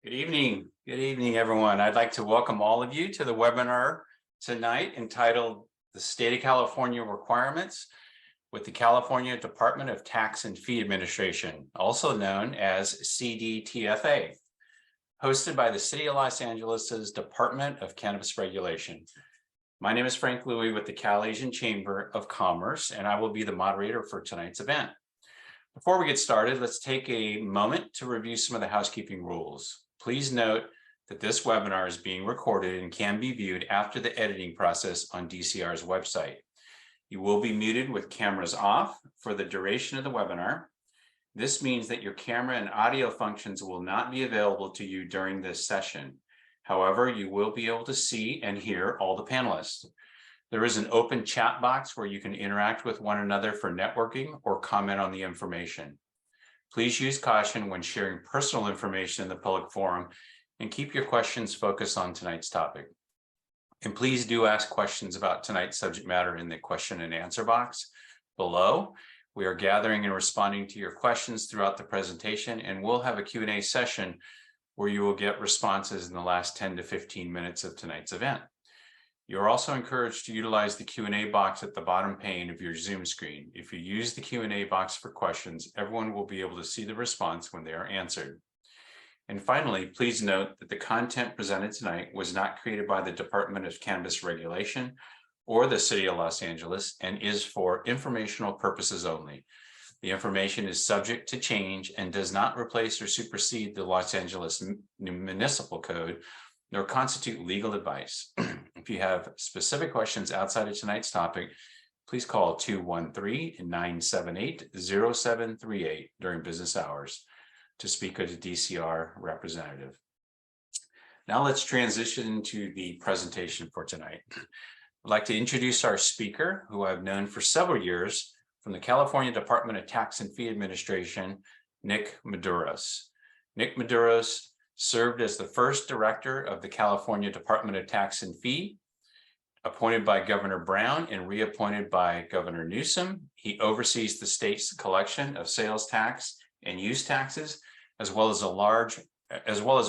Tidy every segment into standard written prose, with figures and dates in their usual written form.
Good evening. Good evening, everyone. I'd like to welcome all of you to the webinar tonight entitled The State of California Requirements with the California Department of Tax and Fee Administration, also known as CDTFA, hosted by the City of Los Angeles's Department of Cannabis Regulation. My name is Frank Louie with the Cal Asian Chamber of Commerce, and I will be the moderator for tonight's event. Before we get started, let's take a moment to review some of the housekeeping rules. Please note that this webinar is being recorded and can be viewed after the editing process on DCR's website. You will be muted with cameras off for the duration of the webinar. This means that your camera and audio functions will not be available to you during this session. However, you will be able to see and hear all the panelists. There is an open chat box where you can interact with one another for networking or comment on the information. Please use caution when sharing personal information in the public forum and keep your questions focused on tonight's topic. And please do ask questions about tonight's subject matter in the question and answer box below. We are gathering and responding to your questions throughout the presentation, and we'll have a Q&A session where you will get responses in the last 10 to 15 minutes of tonight's event. You're also encouraged to utilize the Q&A box at the bottom pane of your Zoom screen. If you use the Q&A box for questions, everyone will be able to see the response when they are answered. And finally, please note that the content presented tonight was not created by the Department of Cannabis Regulation or the City of Los Angeles and is for informational purposes only. The information is subject to change and does not replace or supersede the Los Angeles Municipal Code, nor constitute legal advice. If you have specific questions outside of tonight's topic, please call 213-978-0738 during business hours to speak with a DCR representative. Now let's transition to the presentation for tonight. I'd like to introduce our speaker, who I've known for several years from the California Department of Tax and Fee Administration, Nick Maduros. Nick Maduros served as the first director of the California Department of Tax and Fee, appointed by Governor Brown and reappointed by Governor Newsom. He oversees the state's collection of sales tax and use taxes, as well as a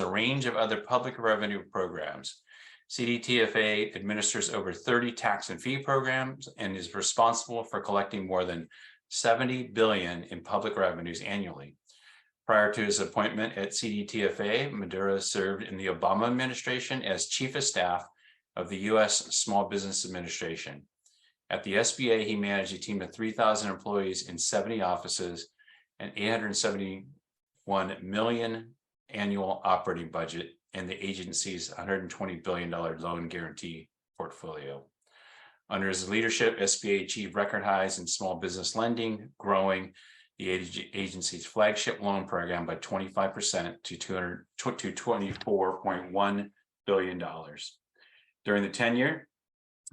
range of other public revenue programs. CDTFA administers over 30 tax and fee programs and is responsible for collecting more than $70 billion in public revenues annually. Prior to his appointment at CDTFA, Maduro served in the Obama administration as Chief of Staff of the U.S. Small Business Administration. At the SBA, he managed a team of 3,000 employees in 70 offices and $871 million annual operating budget and the agency's $120 billion loan guarantee portfolio. Under his leadership, SBA achieved record highs in small business lending, growing the agency's flagship loan program by 25% to $24.1 billion. During the tenure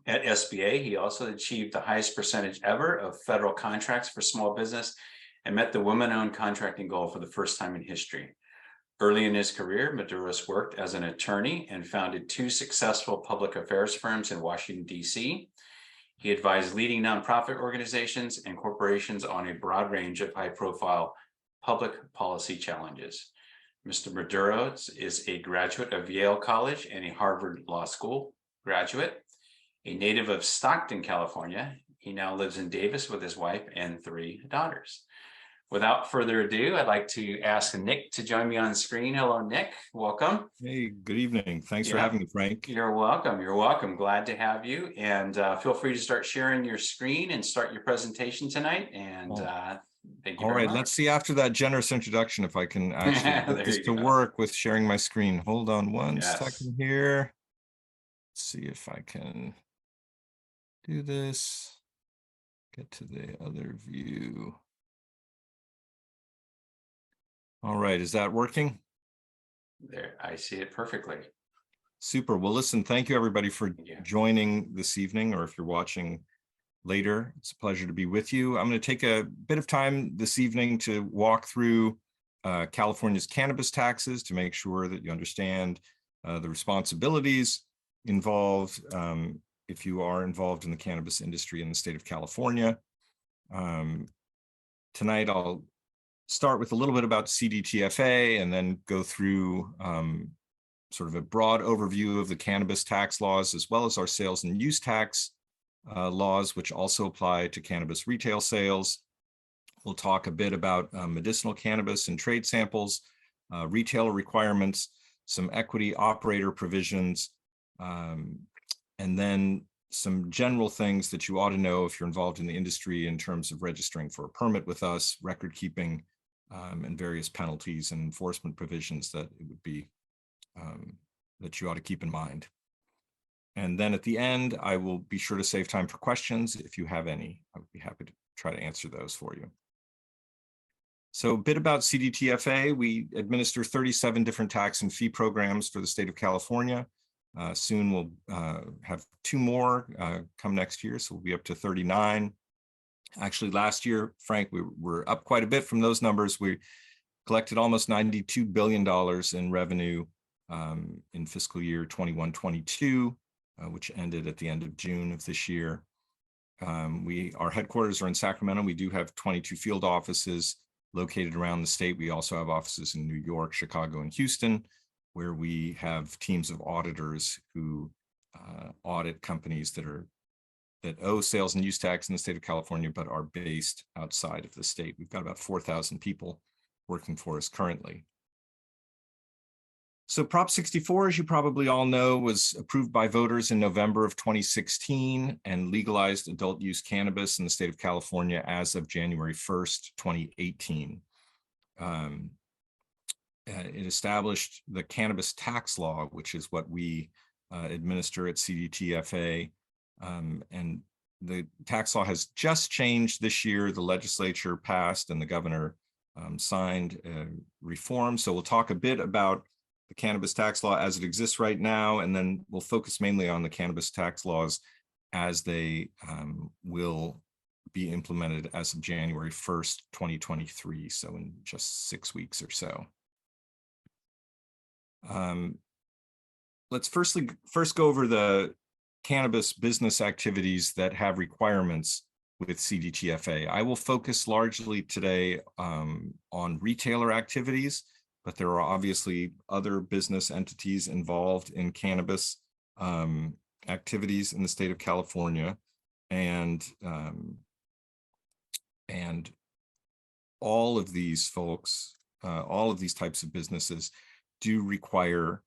at SBA, he also achieved the highest percentage ever of federal contracts for small business and met the women-owned contracting goal for the first time in history. Early in his career, Maduros worked as an attorney and founded 2 successful public affairs firms in Washington, D.C. He advised leading nonprofit organizations and corporations on a broad range of high-profile public policy challenges. Mr. Maduros is a graduate of Yale College and a Harvard Law School graduate. A native of Stockton, California, he now lives in Davis with his wife and 3 daughters. Without further ado, I'd like to ask Nick to join me on screen. Hello, Nick. Welcome. Hey, good evening. Thanks for having me, Frank. You're welcome. You're welcome. Glad to have you. And feel free to start sharing your screen and start your presentation tonight. And thank you. All right, let's see after that generous introduction if I can actually get this to work with sharing my screen. Hold on one second here. Let's see if I can do this. Get to the other view. All right, is that working? There, I see it perfectly. Super. Well, listen, thank you everybody for joining this evening, or if you're watching later, it's a pleasure to be with you. I'm going to take a bit of time this evening to walk through California's cannabis taxes to make sure that you understand the responsibilities involved if you are involved in the cannabis industry in the state of California. Tonight, I'll start with a little bit about CDTFA and then go through sort of a broad overview of the cannabis tax laws, as well as our sales and use tax laws, which also apply to cannabis retail sales. We'll talk a bit about medicinal cannabis and trade samples, retailer requirements, some equity operator provisions, and then some general things that you ought to know if you're involved in the industry in terms of registering for a permit with us, record keeping, and various penalties and enforcement provisions that it would be that you ought to keep in mind. And then at the end, I will be sure to save time for questions. If you have any, I would be happy to try to answer those for you. So a bit about CDTFA. We administer 37 different tax and fee programs for the state of California. Soon we'll have 2 more come next year, so we'll be up to 39. Actually, last year, Frank, we were up quite a bit from those numbers. We collected almost $92 billion in revenue in fiscal year 21-22, which ended at the end of June of this year. Our headquarters are in Sacramento. We do have 22 field offices located around the state. We also have offices in New York, Chicago, and Houston, where we have teams of auditors who audit companies that owe sales and use tax in the state of California, but are based outside of the state. We've got about 4,000 people working for us currently. So Prop 64, as you probably all know, was approved by voters in November of 2016 and legalized adult use cannabis in the state of California as of January 1st, 2018. It established the cannabis tax law, which is what we administer at CDTFA. And the tax law has just changed this year. The legislature passed and the governor signed reform. So we'll talk a bit about the cannabis tax law as it exists right now, and then we'll focus mainly on the cannabis tax laws as they will be implemented as of January 1st, 2023, so in just 6 weeks or so. Let's first go over the cannabis business activities that have requirements with CDTFA. I will focus largely today on retailer activities, but there are obviously other business entities involved in cannabis activities in the state of California, and all of these folks, all of these types of businesses do require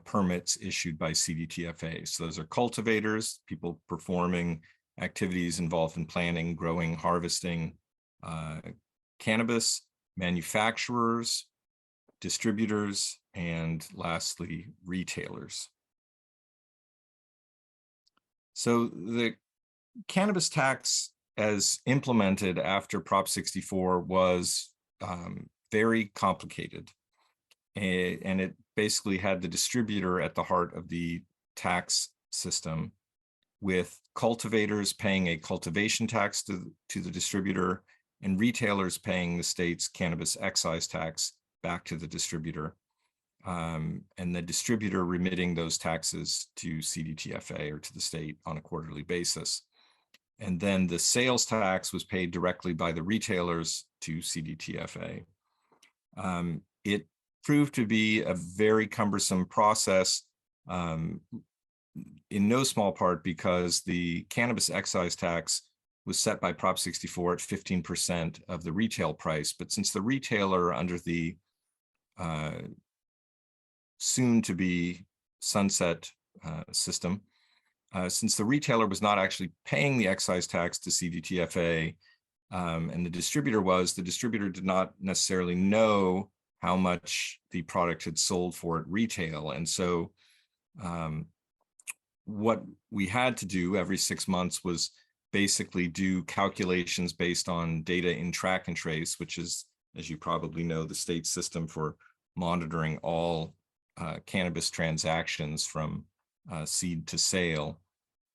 permits issued by CDTFA. So those are cultivators, people performing activities involved in planting, growing, harvesting cannabis, manufacturers, distributors, and lastly, retailers. So the cannabis tax as implemented after Prop 64 was very complicated. And it basically had the distributor at the heart of the tax system, with cultivators paying a cultivation tax to the distributor and retailers paying the state's cannabis excise tax back to the distributor, and the distributor remitting those taxes to CDTFA or to the state on a quarterly basis. And then the sales tax was paid directly by the retailers to CDTFA. It proved to be a very cumbersome process, in no small part because the cannabis excise tax was set by Prop 64 at 15% of the retail price. But since the retailer, under the soon to be sunset system, since the retailer was not actually paying the excise tax to CDTFA, and the distributor did not necessarily know how much the product had sold for at retail. And so what we had to do every 6 months was basically do calculations based on data in track and trace, which is, as you probably know, the state system for monitoring all cannabis transactions from seed to sale.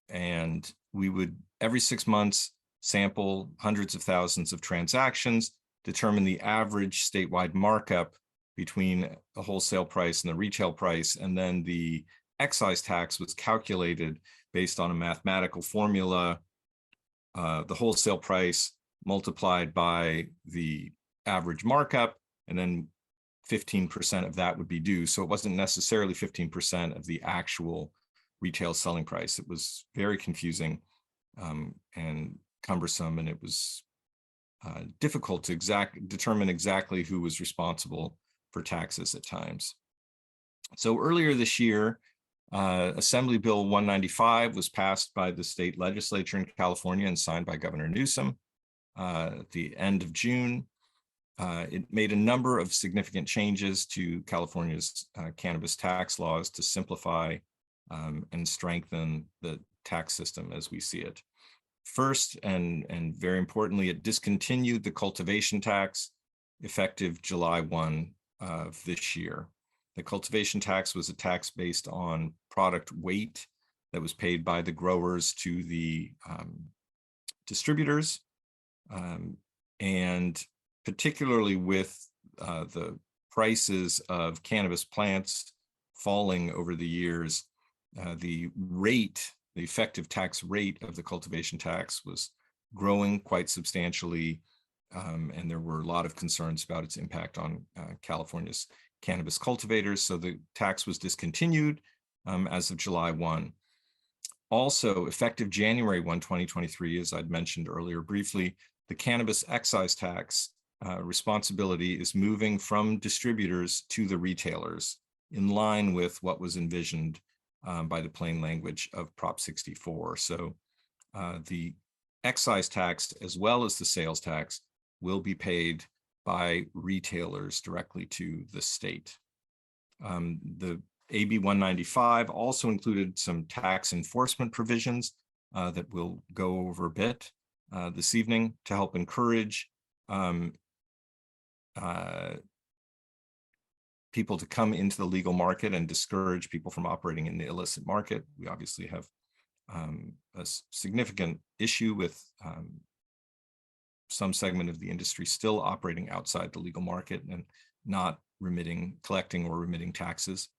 And we would, every 6 months, sample hundreds of thousands of transactions, determine the average statewide markup between the wholesale price and the retail price, and then the excise tax was calculated based on a mathematical formula, the wholesale price multiplied by the average markup, and then 15% of that would be due. So it wasn't necessarily 15% of the actual retail selling price. It was very confusing and cumbersome, and it was difficult to determine exactly who was responsible for taxes at times. So earlier this year, Assembly Bill 195 was passed by the state legislature in California and signed by Governor Newsom at the end of June. It made a number of significant changes to California's cannabis tax laws to simplify and strengthen the tax system as we see it. First, and very importantly, it discontinued the cultivation tax effective July 1 of this year. The cultivation tax was a tax based on product weight that was paid by the growers to the distributors. And particularly with the prices of cannabis plants falling over the years, the effective tax rate of the cultivation tax was growing quite substantially, and there were a lot of concerns about its impact on California's cannabis cultivators. So the tax was discontinued as of July 1. Also, effective January 1, 2023, as I'd mentioned earlier briefly, the cannabis excise tax responsibility is moving from distributors to the retailers, in line with what was envisioned by the plain language of Prop 64. So the excise tax, as well as the sales tax, will be paid by retailers directly to the state. The AB 195 also included some tax enforcement provisions that we'll go over a bit this evening to help encourage people to come into the legal market and discourage people from operating in the illicit market. We obviously have a significant issue with some segment of the industry still operating outside the legal market and not collecting or remitting taxes.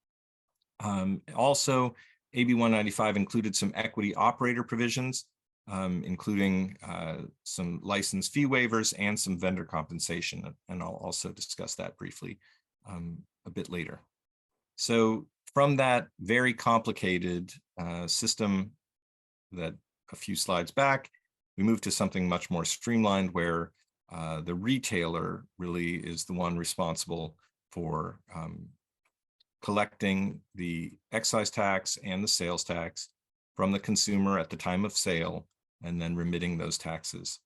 Also, AB 195 included some equity operator provisions, including some license fee waivers and some vendor compensation. And I'll also discuss that briefly a bit later. So from that very complicated system that a few slides back, we moved to something much more streamlined where the retailer really is the one responsible for collecting the excise tax and the sales tax from the consumer at the time of sale, and then remitting those taxes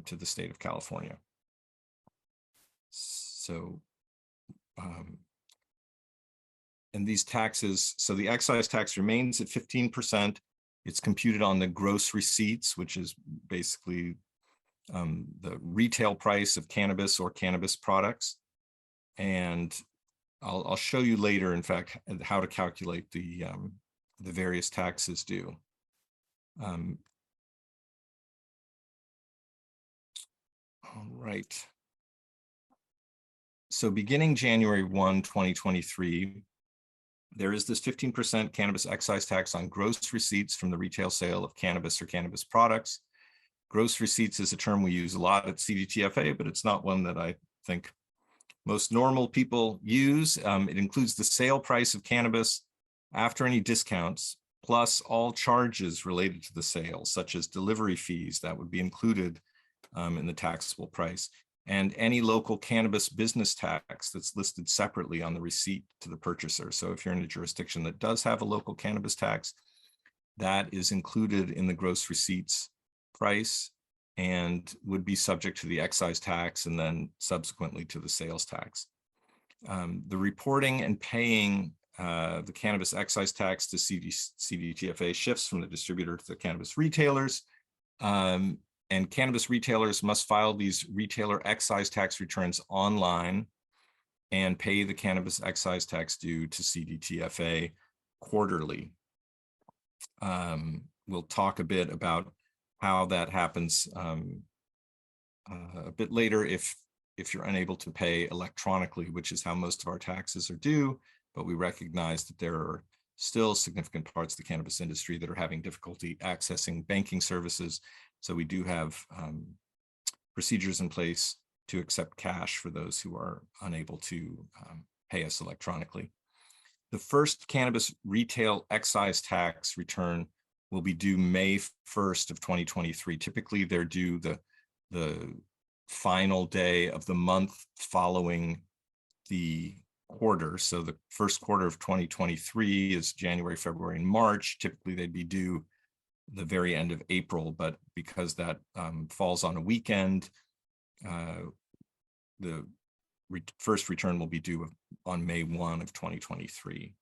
to the state of California. So, and these taxes, so the excise tax remains at 15%. It's computed on the gross receipts, which is basically the retail price of cannabis or cannabis products. And I'll show you later, in fact, how to calculate the various taxes due. All right. So beginning January 1, 2023, there is this 15% cannabis excise tax on gross receipts from the retail sale of cannabis or cannabis products. Gross receipts is a term we use a lot at CDTFA, but it's not one that I think most normal people use. It includes the sale price of cannabis after any discounts, plus all charges related to the sale, such as delivery fees that would be included in the taxable price, and any local cannabis business tax that's listed separately on the receipt to the purchaser. So if you're in a jurisdiction that does have a local cannabis tax, that is included in the gross receipts price and would be subject to the excise tax and then subsequently to the sales tax. The reporting and paying the cannabis excise tax to CDTFA shifts from the distributor to the cannabis retailers. And cannabis retailers must file these retailer excise tax returns online and pay the cannabis excise tax due to CDTFA quarterly. We'll talk a bit about how that happens a bit later if you're unable to pay electronically, which is how most of our taxes are due, but we recognize that there are still significant parts of the cannabis industry that are having difficulty accessing banking services. So we do have procedures in place to accept cash for those who are unable to pay us electronically. The first cannabis retail excise tax return will be due May 1st of 2023. Typically, they're due the final day of the month following the quarter. So the first quarter of 2023 is January, February, and March. Typically, they'd be due the very end of April, but because that falls on a weekend, the first return will be due on May 1 of 2023.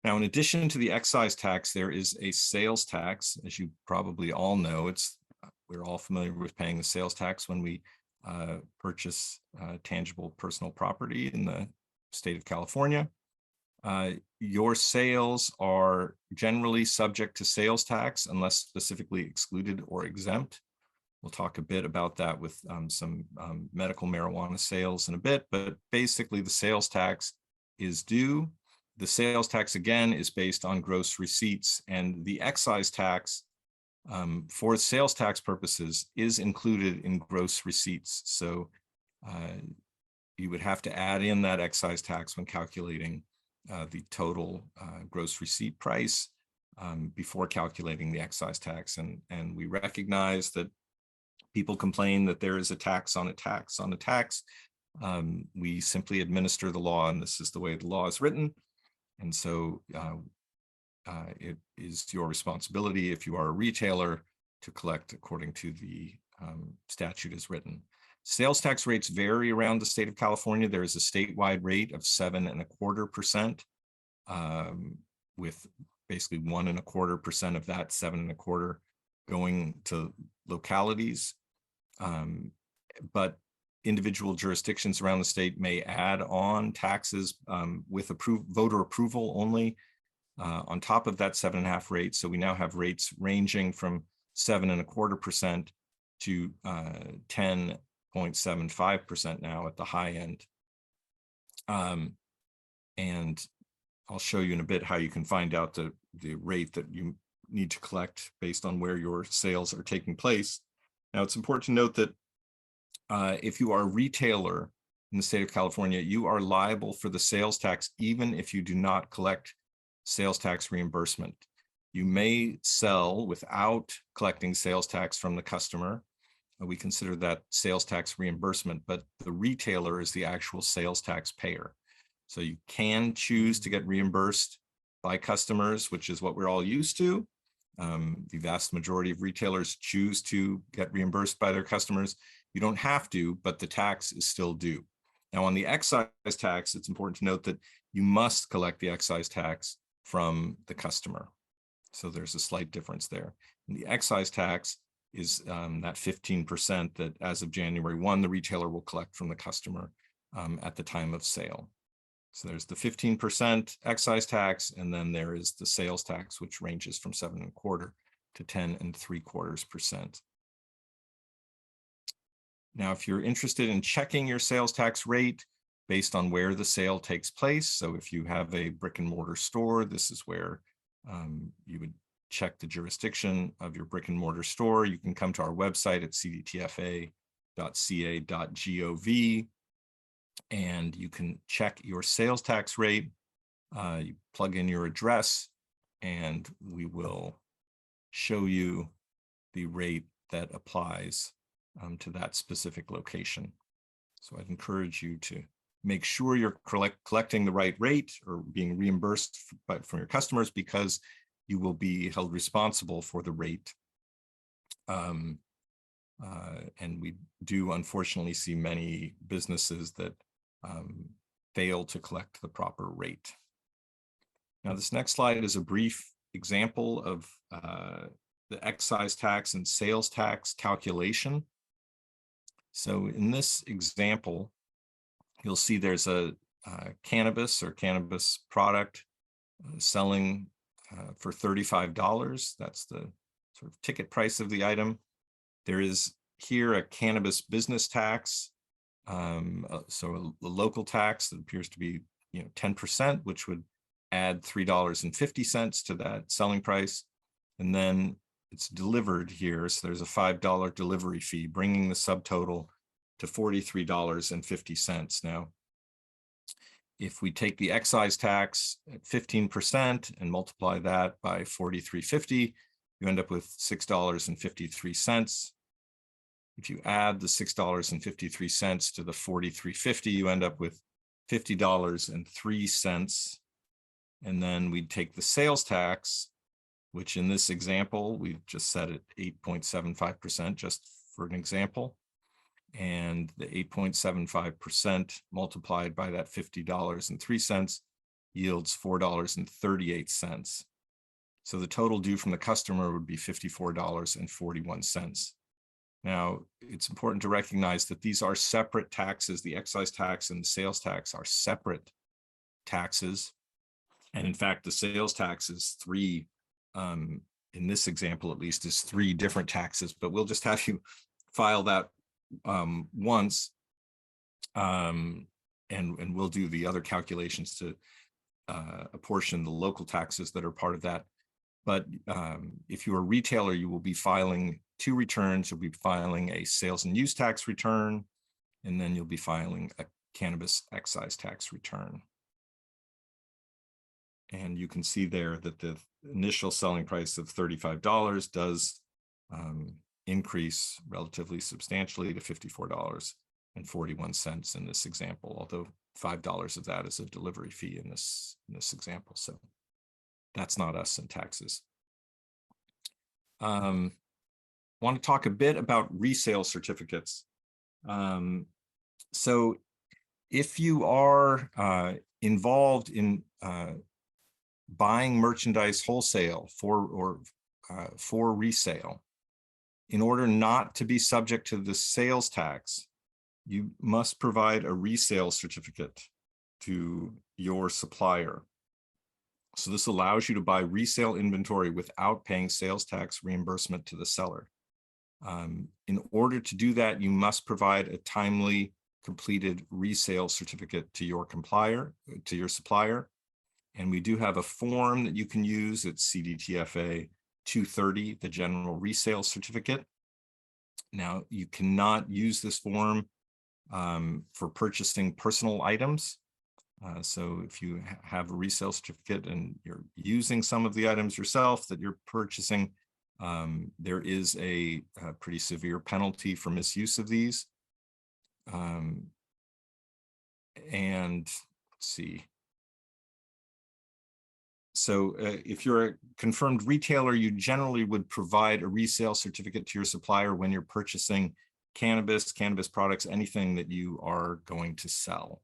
Now, in addition to the excise tax, there is a sales tax. As you probably all know, we're all familiar with paying the sales tax when we purchase tangible personal property in the state of California. Your sales are generally subject to sales tax unless specifically excluded or exempt. We'll talk a bit about that with some medical marijuana sales in a bit, but basically the sales tax is due. The sales tax, again, is based on gross receipts, and the excise tax for sales tax purposes is included in gross receipts. So you would have to add in that excise tax when calculating the total gross receipt price before calculating the excise tax. And we recognize that people complain that there is a tax on a tax on a tax. We simply administer the law, and this is the way the law is written. And so it is your responsibility, if you are a retailer, to collect according to the statute as written. Sales tax rates vary around the state of California. There is a statewide rate of 7.25%, with basically 1.25% of that 7.25% going to localities. But individual jurisdictions around the state may add on taxes with voter approval only on top of that 7.5% rate. So we now have rates ranging from 7.25% to 10.75% now at the high end. And I'll show you in a bit how you can find out the rate that you need to collect based on where your sales are taking place. Now, it's important to note that if you are a retailer in the state of California, you are liable for the sales tax even if you do not collect sales tax reimbursement. You may sell without collecting sales tax from the customer. We consider that sales tax reimbursement, but the retailer is the actual sales tax payer. So you can choose to get reimbursed by customers, which is what we're all used to. The vast majority of retailers choose to get reimbursed by their customers. You don't have to, but the tax is still due. Now, on the excise tax, it's important to note that you must collect the excise tax from the customer. So there's a slight difference there. And the excise tax is that 15% that as of January 1, the retailer will collect from the customer at the time of sale. So there's the 15% excise tax, and then there is the sales tax, which ranges from 7.25% to 10.75%. Now, if you're interested in checking your sales tax rate based on where the sale takes place, so if you have a brick and mortar store, this is where you would check the jurisdiction of your brick and mortar store. You can come to our website at cdtfa.ca.gov, and you can check your sales tax rate. You plug in your address, and we will show you the rate that applies to that specific location. So I'd encourage you to make sure you're collecting the right rate or being reimbursed from your customers, because you will be held responsible for the rate. And we do unfortunately see many businesses that fail to collect the proper rate. Now, this next slide is a brief example of the excise tax and sales tax calculation. So in this example, you'll see there's a cannabis or cannabis product selling for $35. That's the sort of ticket price of the item. There is here a cannabis business tax, so a local tax that appears to be 10%, which would add $3.50 to that selling price. And then it's delivered here. So there's a $5 delivery fee, bringing the subtotal to $43.50. Now, if we take the excise tax at 15% and multiply that by $43.50, you end up with $6.53. If you add the $6.53 to the $43.50, you end up with $50.03. And then we'd take the sales tax, which in this example, we've just set at 8.75%, just for an example. And the 8.75% multiplied by that $50.03 yields $4.38. So the total due from the customer would be $54.41. Now, it's important to recognize that these are separate taxes. The excise tax and the sales tax are separate taxes. And in fact, the sales tax is three, in this example at least, is three different taxes, but we'll just have you file that once, and we'll do the other calculations to apportion the local taxes that are part of that. But if you're a retailer, you will be filing two returns. You'll be filing a sales and use tax return, and then you'll be filing a cannabis excise tax return. And you can see there that the initial selling price of $35 does increase relatively substantially to $54.41 in this example, although $5 of that is a delivery fee in this example. So that's not us in taxes. Want to talk a bit about resale certificates. So if you are involved in buying merchandise wholesale for resale, in order not to be subject to the sales tax, you must provide a resale certificate to your supplier. So this allows you to buy resale inventory without paying sales tax reimbursement to the seller. In order to do that, you must provide a timely completed resale certificate to your supplier. And we do have a form that you can use. It's CDTFA 230, the general resale certificate. Now, you cannot use this form for purchasing personal items. So if you have a resale certificate and you're using some of the items yourself that you're purchasing, there is a pretty severe penalty for misuse of these. And let's see. So if you're a confirmed retailer, you generally would provide a resale certificate to your supplier when you're purchasing cannabis products, anything that you are going to sell.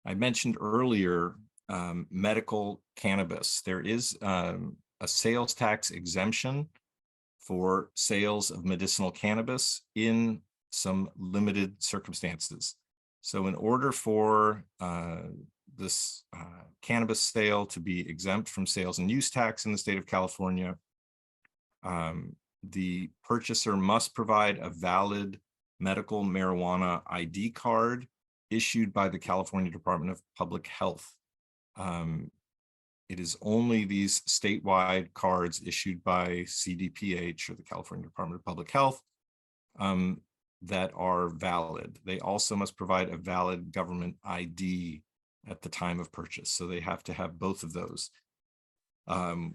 I mentioned earlier medical cannabis. There is a sales tax exemption for sales of medicinal cannabis in some limited circumstances. So in order for this cannabis sale to be exempt from sales and use tax in the state of California, the purchaser must provide a valid medical marijuana ID card issued by the California Department of Public Health. It is only these statewide cards issued by CDPH, or the California Department of Public Health, that are valid. They also must provide a valid government ID at the time of purchase. So they have to have both of those.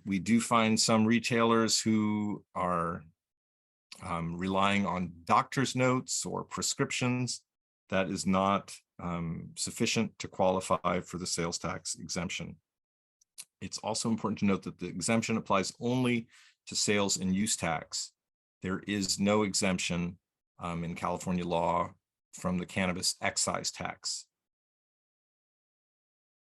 We do find some retailers who are relying on doctor's notes or prescriptions. That is not sufficient to qualify for the sales tax exemption. It's also important to note that the exemption applies only to sales and use tax. There is no exemption in California law from the cannabis excise tax.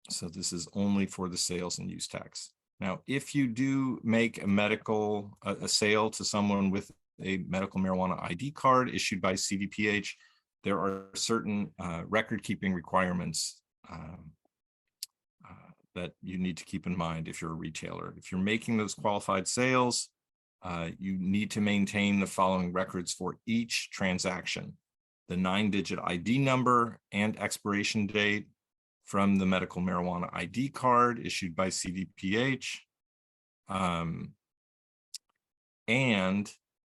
So this is only for the sales and use tax. Now, if you do make a sale to someone with a medical marijuana ID card issued by CDPH, there are certain record-keeping requirements that you need to keep in mind if you're a retailer. If you're making those qualified sales, you need to maintain the following records for each transaction: the 9-digit ID number and expiration date from the medical marijuana ID card issued by CDPH, and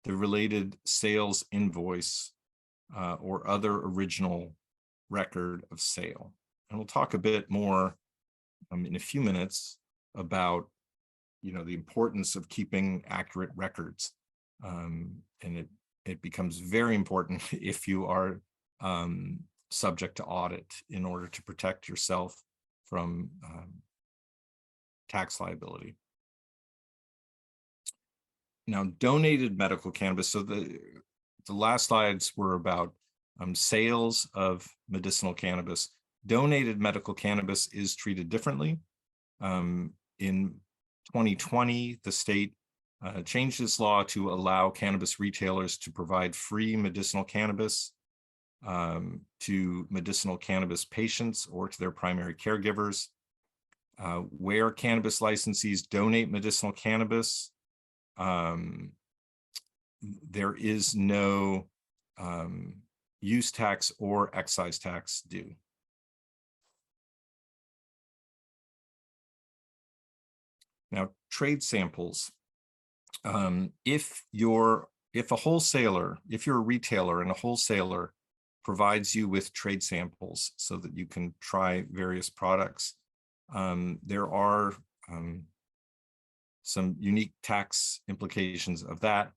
the related sales invoice or other original record of sale. And we'll talk a bit more in a few minutes about, the importance of keeping accurate records. And it becomes very important if you are subject to audit in order to protect yourself from tax liability. Now, donated medical cannabis. So the last slides were about sales of medicinal cannabis. Donated medical cannabis is treated differently. In 2020, the state changed its law to allow cannabis retailers to provide free medicinal cannabis to medicinal cannabis patients or to their primary caregivers. Where cannabis licensees donate medicinal cannabis, there is no use tax or excise tax due. Now, trade samples. If you're a retailer and a wholesaler provides you with trade samples so that you can try various products, there are some unique tax implications of that,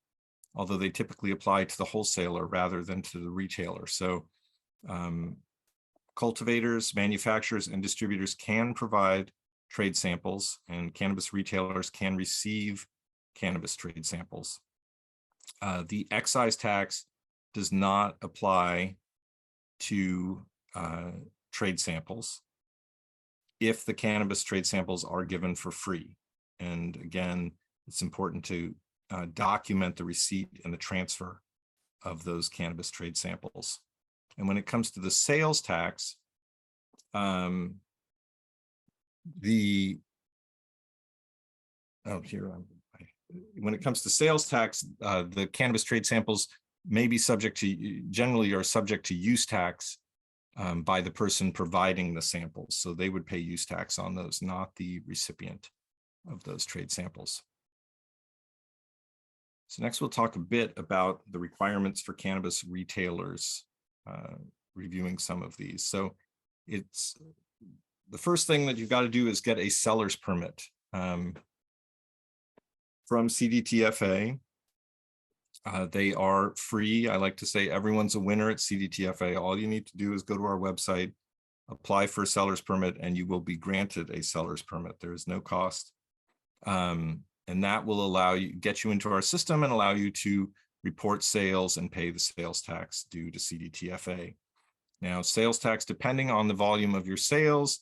although they typically apply to the wholesaler rather than to the retailer. So cultivators, manufacturers, and distributors can provide trade samples, and cannabis retailers can receive cannabis trade samples. The excise tax does not apply to trade samples if the cannabis trade samples are given for free. And again, it's important to document the receipt and the transfer of those cannabis trade samples. And when it comes to the sales tax, when it comes to sales tax, the cannabis trade samples may be generally are subject to use tax by the person providing the samples. So they would pay use tax on those, not the recipient of those trade samples. So next we'll talk a bit about the requirements for cannabis retailers, reviewing some of these. So it's the first thing that you've got to do is get a seller's permit from CDTFA. They are free. I like to say everyone's a winner at CDTFA. All you need to do is go to our website, apply for a seller's permit, and you will be granted a seller's permit. There is no cost. And that will get you into our system and allow you to report sales and pay the sales tax due to CDTFA. Now, sales tax, depending on the volume of your sales,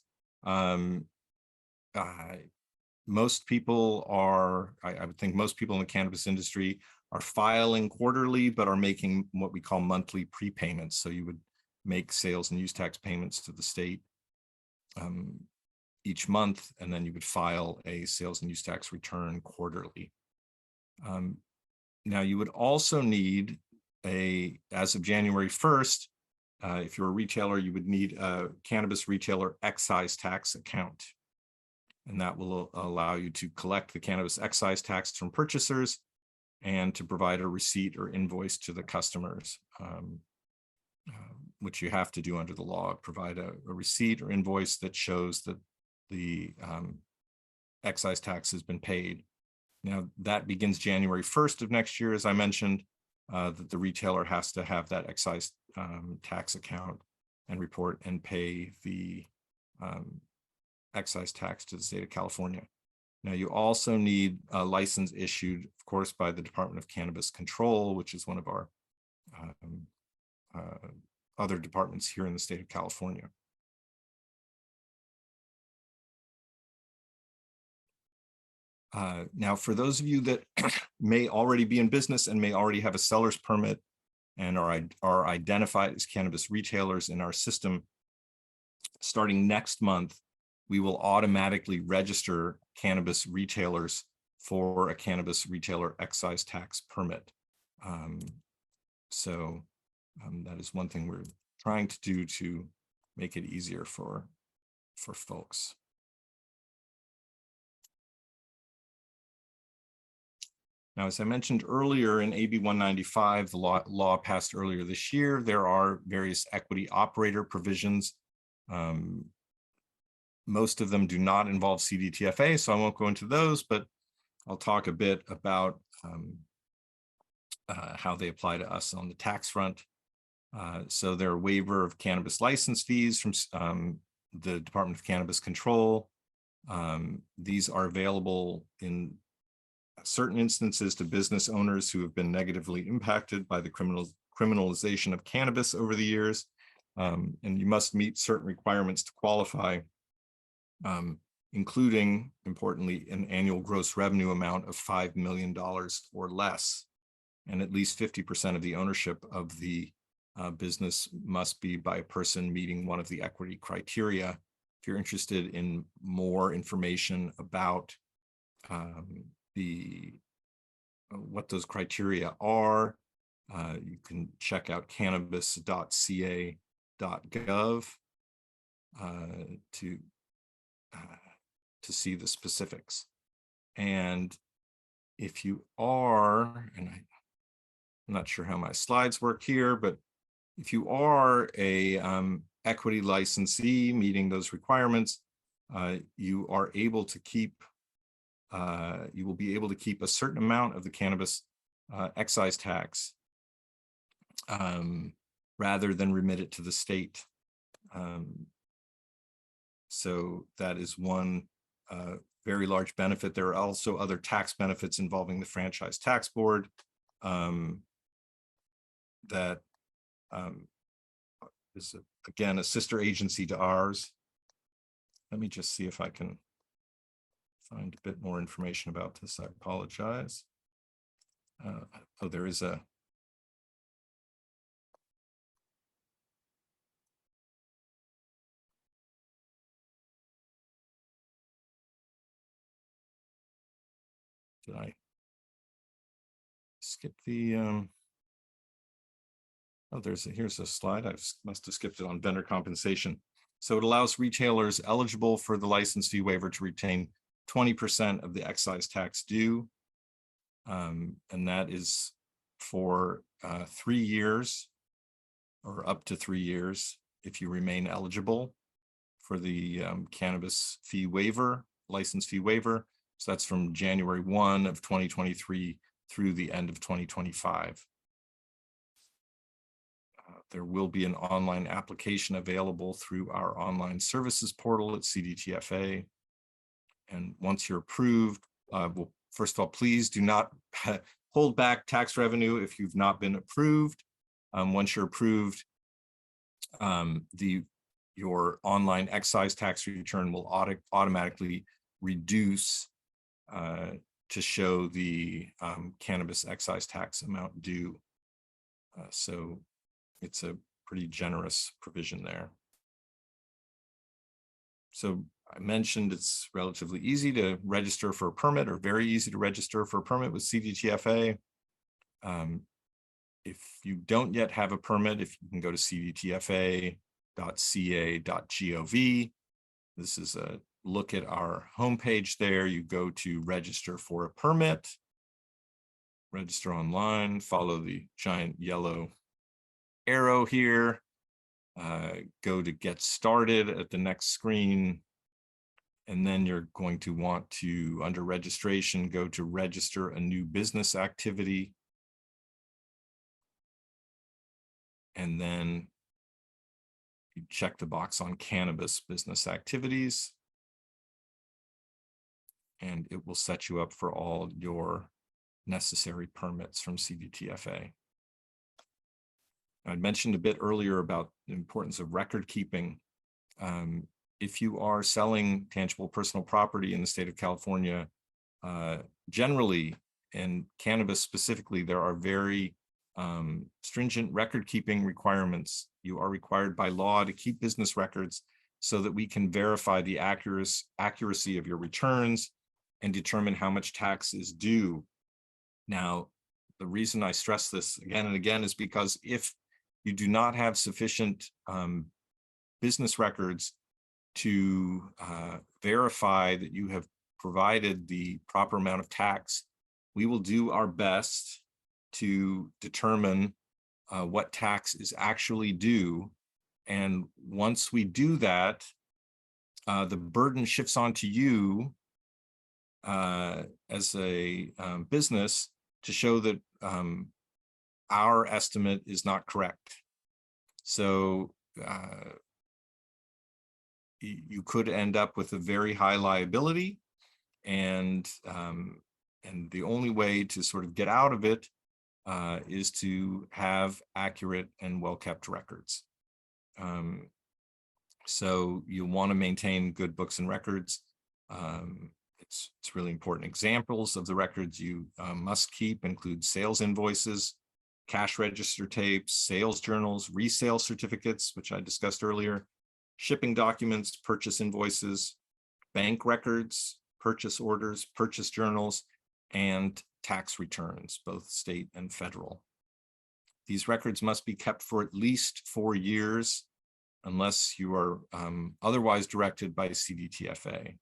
most people are, I would think most people in the cannabis industry are filing quarterly, but are making what we call monthly prepayments. So you would make sales and use tax payments to the state each month, and then you would file a sales and use tax return quarterly. Now, you would also need as of January 1st, if you're a retailer, you would need a cannabis retailer excise tax account. And that will allow you to collect the cannabis excise tax from purchasers and to provide a receipt or invoice to the customers, which you have to do under the law. Provide a receipt or invoice that shows that the excise tax has been paid. Now, that begins January 1st of next year, as I mentioned, that the retailer has to have that excise tax account and report and pay the excise tax to the state of California. Now, you also need a license issued, of course, by the Department of Cannabis Control, which is one of our other departments here in the state of California. Now, for those of you that may already be in business and may already have a seller's permit and are identified as cannabis retailers in our system, starting next month, we will automatically register cannabis retailers for a cannabis retailer excise tax permit. So that is one thing we're trying to do to make it easier for folks. Now, as I mentioned earlier in AB 195, the law passed earlier this year, there are various equity operator provisions. Most of them do not involve CDTFA, so I won't go into those, but I'll talk a bit about how they apply to us on the tax front. So there are waiver of cannabis license fees from the Department of Cannabis Control. These are available in certain instances to business owners who have been negatively impacted by the criminalization of cannabis over the years. And you must meet certain requirements to qualify, including, importantly, an annual gross revenue amount of $5 million or less. And at least 50% of the ownership of the business must be by a person meeting one of the equity criteria. If you're interested in more information about what those criteria are, you can check out cannabis.ca.gov to see the specifics. And if you are, and I'm not sure how my slides work here, but if you are a equity licensee meeting those requirements, you are able to keep, you will be able to keep a certain amount of the cannabis excise tax rather than remit it to the state. So that is one very large benefit. There are also other tax benefits involving the Franchise Tax Board that is, again, a sister agency to ours. Let me just see if I can find a bit more information about this. I apologize. Oh, there is a. Did I skip the? Oh, here's a slide. I must have skipped it on vendor compensation. So it allows retailers eligible for the license fee waiver to retain 20% of the excise tax due. And that is for 3 years or up to 3 years if you remain eligible for the cannabis fee waiver, license fee waiver. So that's from January 1 of 2023 through the end of 2025. There will be an online application available through our online services portal at CDTFA. And once you're approved, well, first of all, please do not hold back tax revenue if you've not been approved. Once you're approved, your online excise tax return will automatically reduce to show the cannabis excise tax amount due. So it's a pretty generous provision there. So I mentioned it's relatively easy to register for a permit, or very easy to register for a permit with CDTFA. If you don't yet have a permit, if you can go to cdtfa.ca.gov. This is a look at our homepage there. You go to register for a permit, register online, follow the giant yellow arrow here, go to get started at the next screen, and then you're going to want to, under registration, go to register a new business activity, and then you check the box on cannabis business activities, and it will set you up for all your necessary permits from CDTFA. I mentioned a bit earlier about the importance of record keeping. If you are selling tangible personal property in the state of California, generally, and cannabis specifically, there are very stringent record keeping requirements. You are required by law to keep business records so that we can verify the accuracy of your returns and determine how much tax is due. Now, the reason I stress this again and again is because if you do not have sufficient business records to verify that you have provided the proper amount of tax we will do our best to determine what tax is actually due. And once we do that, the burden shifts onto you as a business to show that our estimate is not correct. So you could end up with a very high liability, and the only way to sort of get out of it is to have accurate and well-kept records. So you want to maintain good books and records. It's really important. Examples of the records you must keep include sales invoices, cash register tapes, sales journals, resale certificates, which I discussed earlier, shipping documents, purchase invoices, bank records, purchase orders, purchase journals, and tax returns, both state and federal. These records must be kept for at least 4 years unless you are otherwise directed by CDTFA.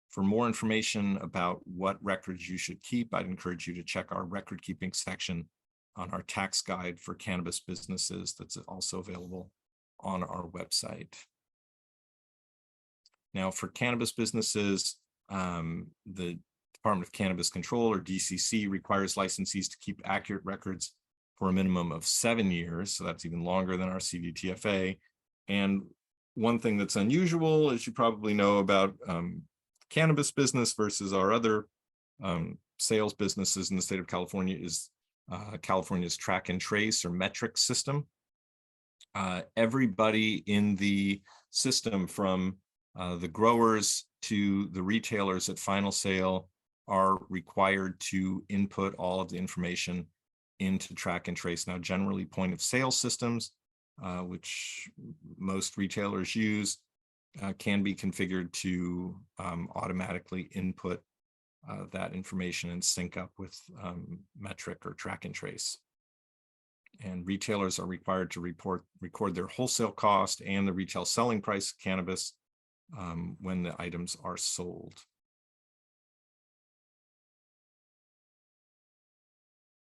For more information about what records you should keep, I'd encourage you to check our record keeping section on our tax guide for cannabis businesses that's also available on our website. Now, for cannabis businesses, the Department of Cannabis Control, or DCC, requires licensees to keep accurate records for a minimum of 7 years. So that's even longer than our CDTFA. And one thing that's unusual, as you probably know about cannabis business versus our other sales businesses in the state of California, is California's track and trace or metric system. Everybody in the system, from the growers to the retailers at final sale, are required to input all of the information into track and trace. Now, generally point of sale systems, which most retailers use, can be configured to automatically input that information and sync up with metric or track and trace. And retailers are required to record their wholesale cost and the retail selling price of cannabis when the items are sold.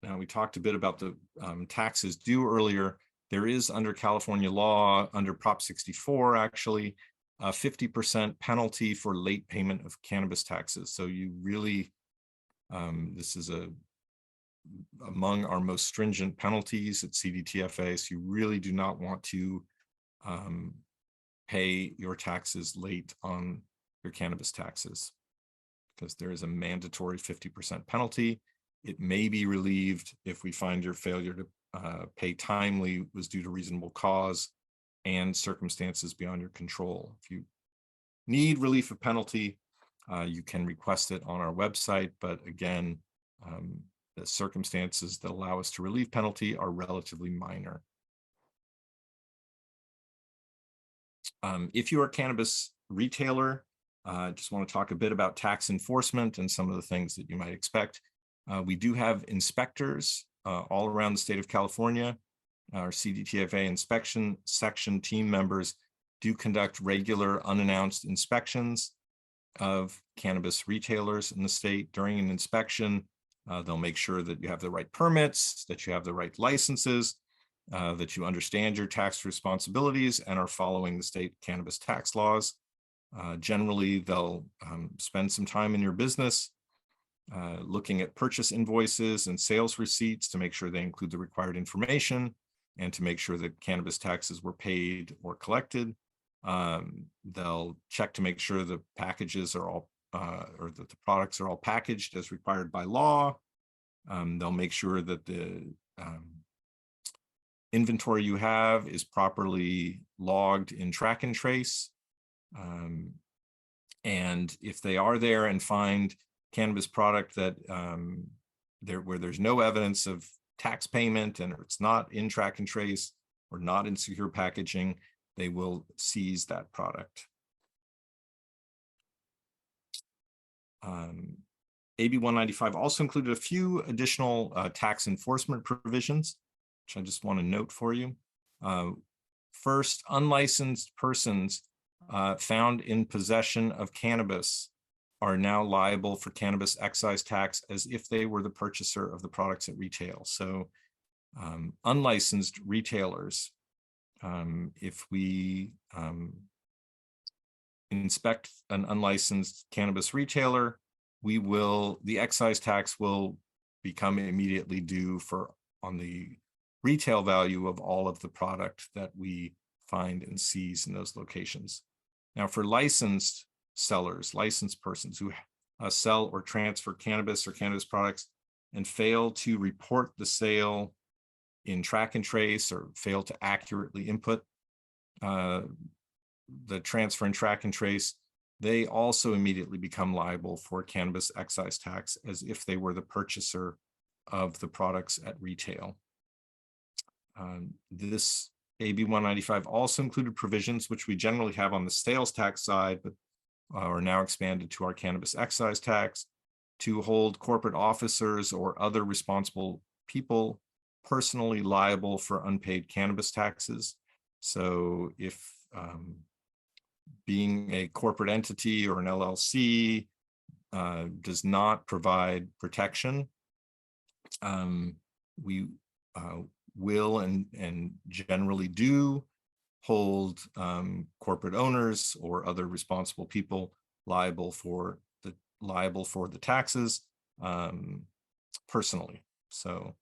Now, we talked a bit about the taxes due earlier. There is, under California law, under Prop 64, actually, a 50% penalty for late payment of cannabis taxes. So you really, this is among our most stringent penalties at CDTFA. So you really do not want to pay your taxes late on your cannabis taxes, because there is a mandatory 50% penalty. It may be relieved if we find your failure to pay timely was due to reasonable cause and circumstances beyond your control. If you need relief of penalty, you can request it on our website. But again, the circumstances that allow us to relieve penalty are relatively minor. If you are a cannabis retailer, I just want to talk a bit about tax enforcement and some of the things that you might expect. We do have inspectors all around the state of California. Our CDTFA inspection section team members do conduct regular unannounced inspections of cannabis retailers in the state. During an inspection, they'll make sure that you have the right permits, that you have the right licenses, that you understand your tax responsibilities and are following the state cannabis tax laws. Generally, they'll spend some time in your business looking at purchase invoices and sales receipts to make sure they include the required information and to make sure that cannabis taxes were paid or collected. They'll check to make sure the packages are all, or that the products are all packaged as required by law. They'll make sure that the inventory you have is properly logged in track and trace. And if they are there and find cannabis product that where there's no evidence of tax payment and it's not in track and trace or not in secure packaging, they will seize that product. AB 195 also included a few additional tax enforcement provisions, which I just want to note for you. First, unlicensed persons found in possession of cannabis are now liable for cannabis excise tax as if they were the purchaser of the products at retail. So unlicensed retailers, if we inspect an unlicensed cannabis retailer, the excise tax will become immediately due on the retail value of all of the product that we find and seize in those locations. Now, for licensed sellers, licensed persons who sell or transfer cannabis or cannabis products and fail to report the sale in track and trace, or fail to accurately input the transfer and track and trace, they also immediately become liable for cannabis excise tax as if they were the purchaser of the products at retail. This AB 195 also included provisions which we generally have on the sales tax side, but are now expanded to our cannabis excise tax, to hold corporate officers or other responsible people personally liable for unpaid cannabis taxes. So if being a corporate entity or an LLC does not provide protection, we will and generally do hold corporate owners or other responsible people liable for the taxes personally. So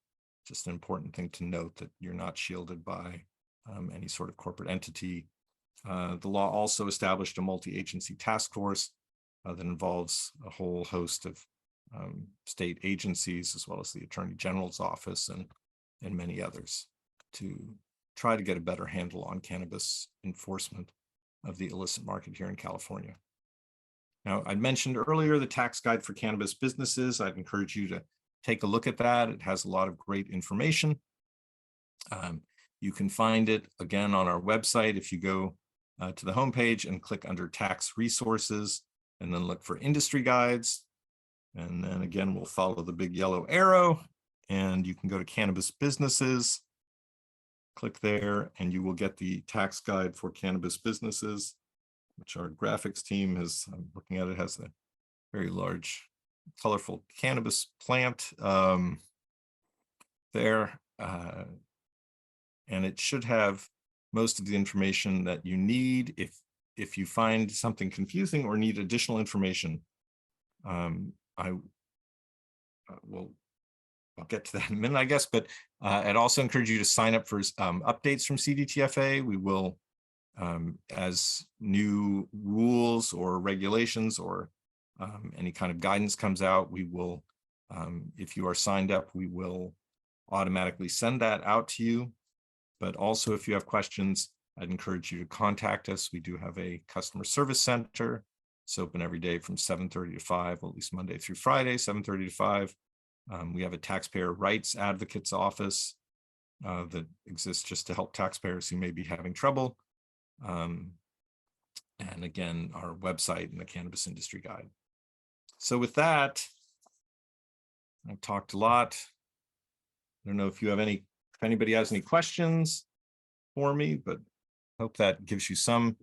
just an important thing to note, that you're not shielded by any sort of corporate entity. The law also established a multi-agency task force that involves a whole host of state agencies, as well as the Attorney General's office and many others, to try to get a better handle on cannabis enforcement of the illicit market here in California. Now, I mentioned earlier the tax guide for cannabis businesses. I'd encourage you to take a look at that. It has a lot of great information. You can find it again on our website if you go to the homepage and click under tax resources and then look for industry guides. And then again, we'll follow the big yellow arrow and you can go to cannabis businesses, click there, and you will get the tax guide for cannabis businesses, which our graphics team has, I'm looking at it, has a very large, colorful cannabis plant there. And it should have most of the information that you need. If you find something confusing or need additional information, I'll get to that in a minute, I guess, but I'd also encourage you to sign up for updates from CDTFA. We will, as new rules or regulations or any kind of guidance comes out, we will, if you are signed up, we will automatically send that out to you. But also, if you have questions, I'd encourage you to contact us. We do have a customer service center. It's open every day from 7:30 to 5, at least Monday through Friday, 7:30 to 5. We have a taxpayer rights advocates office that exists just to help taxpayers who may be having trouble. And again, our website and the Cannabis Industry Guide. So with that, I've talked a lot. I don't know if anybody has any questions for me, but I hope that gives you some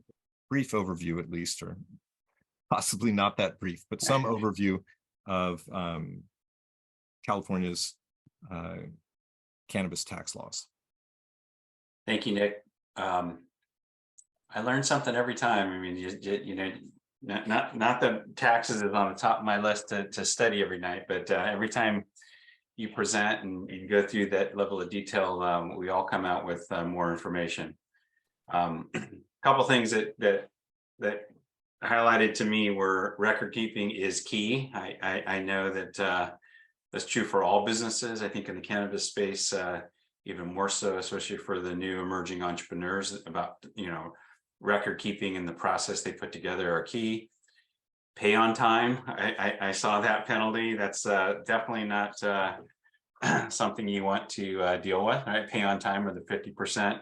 brief overview at least, or possibly not that brief, but some overview of California's cannabis tax laws. Thank you, Nick. I learned something every time. I mean, you know, not that taxes is on the top of my list to study every night, but every time you present and you go through that level of detail, we all come out with more information. A couple things that highlighted to me were record keeping is key. I know that that's true for all businesses. I think in the cannabis space, even more so, especially for the new emerging entrepreneurs, about, you know, record keeping and the process they put together are key. Pay on time. I saw that penalty. That's definitely not something you want to deal with, right? Pay on time, or the 50%.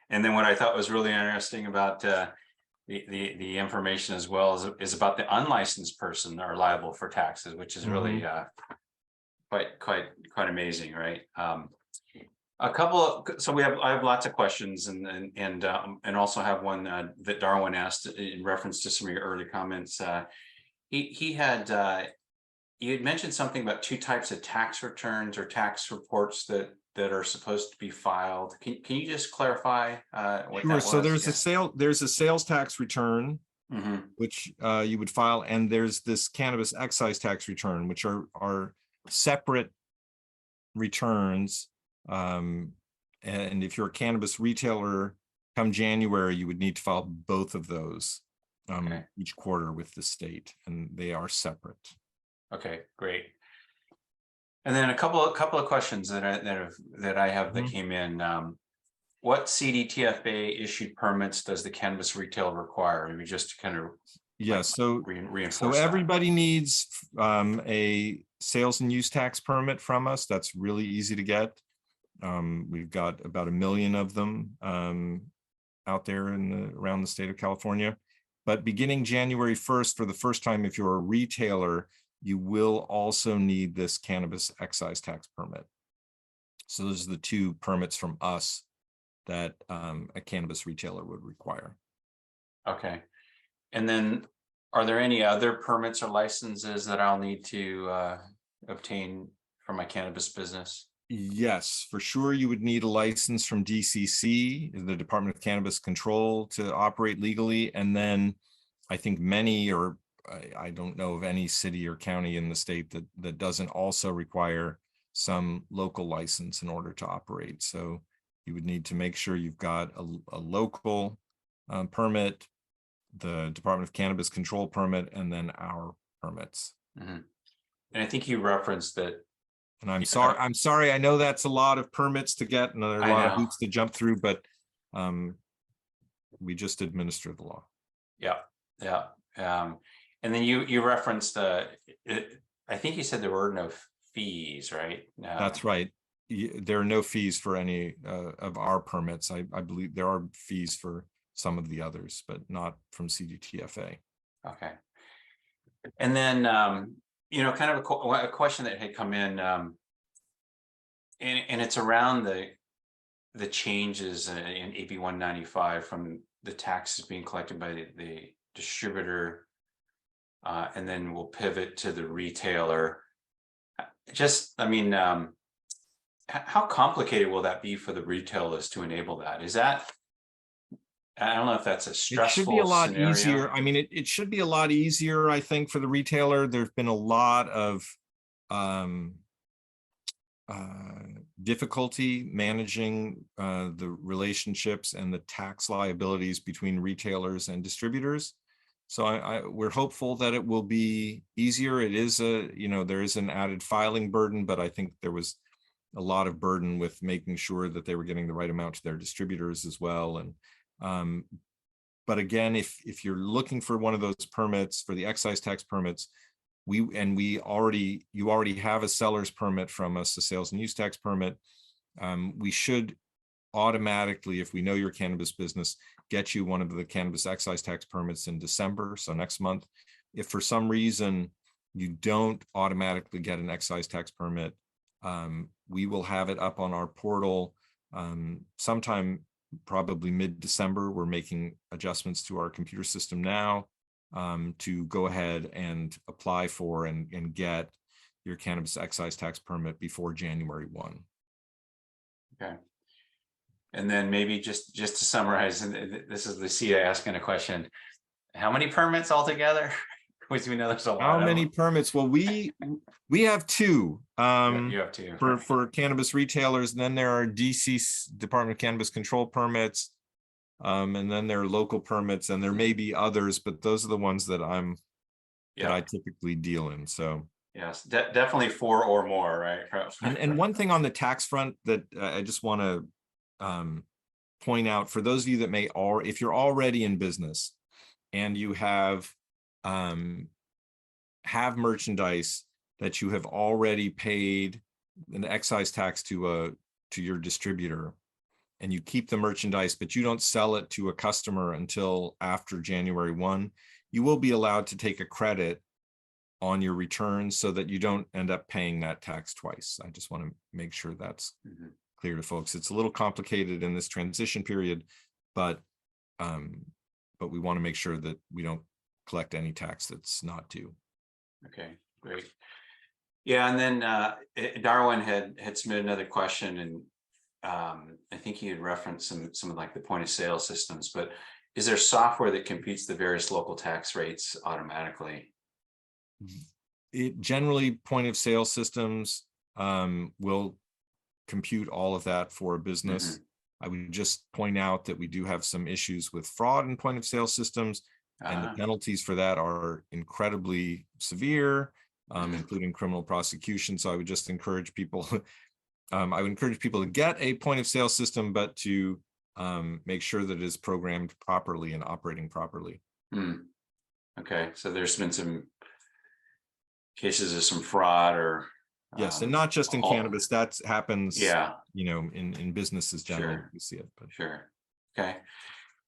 And then what I thought was really interesting about the information as well is about the unlicensed person are liable for taxes, which is really quite amazing, right? So I have lots of questions, and also have one that Darwin asked in reference to some of your early comments. he had, you had mentioned something about two types of tax returns or tax reports that are supposed to be filed. Can you just clarify what Sure. that So was? there's a sales tax return, Hmm. which you would file, and there's this cannabis excise tax return, which are separate returns. And if you're a cannabis retailer, come January, you would need to file both of those Okay. each quarter with the state, and they are separate. Okay, great. And then a couple of questions that I have that Mhm. came in. What CDTFA issued permits does the cannabis retail require? Maybe just to kind of Yeah, so reinforce that. everybody needs a sales and use tax permit from us. That's really easy to get. We've got about 1 million of them out there around the state of California. But beginning January 1st, for the first time, if you're a retailer, you will also need this cannabis excise tax permit. So those are the two permits from us that a cannabis retailer would require. Okay. And then are there any other permits or licenses that I'll need to obtain for my cannabis business? Yes, for sure. You would need a license from DCC, the Department of Cannabis Control, to operate legally. And then I think many, or I don't know of any city or county in the state that doesn't also require some local license in order to operate. So you would need to make sure you've got a local permit, the Department of Cannabis Control permit, and then our permits. Mm-hmm. And I think you referenced that. And I'm sorry. I know that's a lot of permits to get and there are a lot of hoops to jump through, but we just administer the law. Yeah, yeah. And then you referenced I think you said there were no fees, right? That's right. There are no fees for any of our permits. I believe there are fees for some of the others, but not from CDTFA. Okay. And then kind of a question that had come in, and it's around the changes in AB 195 from the taxes being collected by the distributor, and then we'll pivot to the retailer. How complicated will that be for the retailers to enable that? Is that, I don't know if that's a stressful It should be a lot scenario. easier. I mean, it should be a lot easier, I think, for the retailer. There's been a lot of difficulty managing the relationships and the tax liabilities between retailers and distributors. So we're hopeful that it will be easier. It is there is an added filing burden, but I think there was a lot of burden with making sure that they were getting the right amount to their distributors as well. And but again, if you're looking for one of those permits for the excise tax permits, you already have a seller's permit from us, a sales and use tax permit. We should automatically, if we know your cannabis business, get you one of the cannabis excise tax permits in December, so next month. If for some reason you don't automatically get an excise tax permit, we will have it up on our portal sometime probably mid-December. We're making adjustments to our computer system now to go ahead and apply for and get your cannabis excise tax permit before January 1. Okay. And then maybe just to summarize, and this is Lucia asking a question, how many permits altogether? Because we know there's a lot. How many permits? Well, we have two. You have two for cannabis retailers, and then there are DC Department of Cannabis Control permits, and then there are local permits, and there may be others, but those are the ones that I typically deal in. So yes, definitely 4 or more, right? and one thing on the tax front that I just want to point out for those of you that if you're already in business and you have merchandise that you have already paid an excise tax to your distributor, and you keep the merchandise, but you don't sell it to a customer until after January 1, you will be allowed to take a credit on your returns so that you don't end up paying that tax twice. I just want to make sure that's clear to folks. It's a little complicated in this transition period, but we want to make sure that we don't collect any tax that's not due. Okay, great. Yeah, and then Darwin had submitted another question, and I think he had referenced some of like the point of sale systems, but is there software that computes the various local tax rates automatically? It generally point of sale systems will compute all of that for a business. I would just point out that we do have some issues with fraud in point of sale systems, and the penalties for that are incredibly severe, including criminal prosecution. So I would just encourage people, I would encourage people to get a point of sale system, but to make sure that it is programmed properly and operating properly. Okay, so there's been some cases of some fraud or yes, and not just in cannabis. That happens, yeah, in businesses generally. Sure. You see it, but Sure. Okay.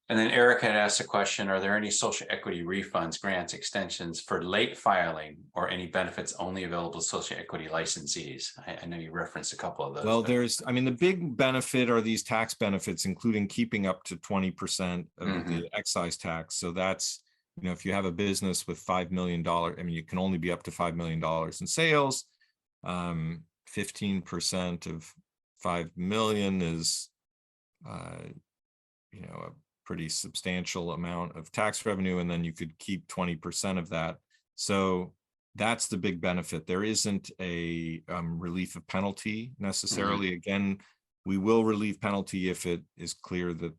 And then Eric had asked a question, are there any social equity refunds, grants, extensions for late filing, or any benefits only available to social equity licensees? I know you referenced a couple of those. Well, the big benefit are these tax benefits, including keeping up to 20% of the excise tax. So that's, if you have a business with $5 million, you can only be up to $5 million in sales. 15% of 5 million is, a pretty substantial amount of tax revenue, and then you could keep 20% of that. So that's the big benefit. There isn't a relief of penalty necessarily. Again, we will relieve penalty if it is clear that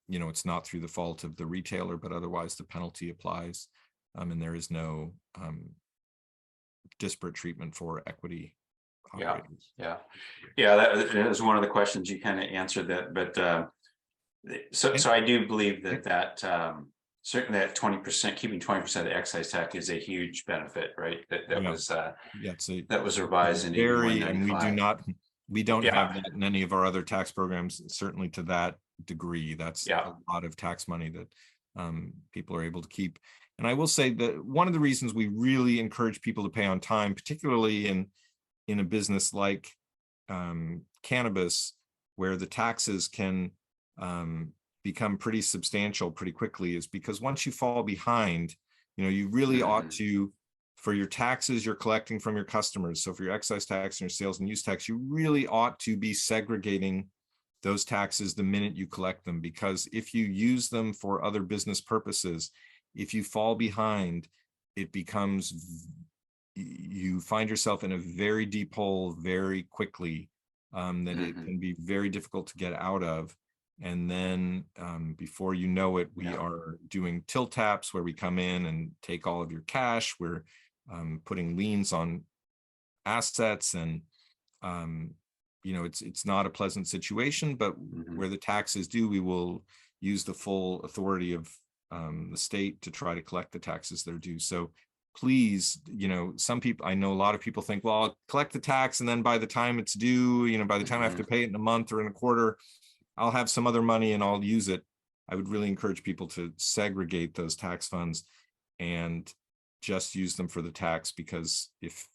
it's not through the fault of the retailer, but otherwise the penalty applies, and there is no disparate treatment for equity operators. Yeah. That was one of the questions you kind of answered that, but so I do believe that certainly that 20%, keeping 20% of the excise tax is a huge benefit, right? That was revised in 8195. And we don't have that in any of our other tax programs, certainly to that degree. That's a lot of tax money that people are able to keep. And I will say that one of the reasons we really encourage people to pay on time, particularly in a business like cannabis, where the taxes can become pretty substantial pretty quickly, is because once you fall behind, you really ought to, for your taxes you're collecting from your customers, so for your excise tax and your sales and use tax, you really ought to be segregating those taxes the minute you collect them, because if you use them for other business purposes, if you fall behind, it becomes, you find yourself in a very deep hole very quickly, that it can be very difficult to get out of. And then before you know it, we are doing tilt taps where we come in and take all of your cash. We're putting liens on assets, and it's not a pleasant situation, but where the tax is due, we will use the full authority of the state to try to collect the taxes that are due. So please, some people, I know a lot of people think, well, I'll collect the tax and then by the time it's due, by the time I have to pay it in a month or in a quarter, I'll have some other money and I'll use it. I would really encourage people to segregate those tax funds and just use them for the tax, because if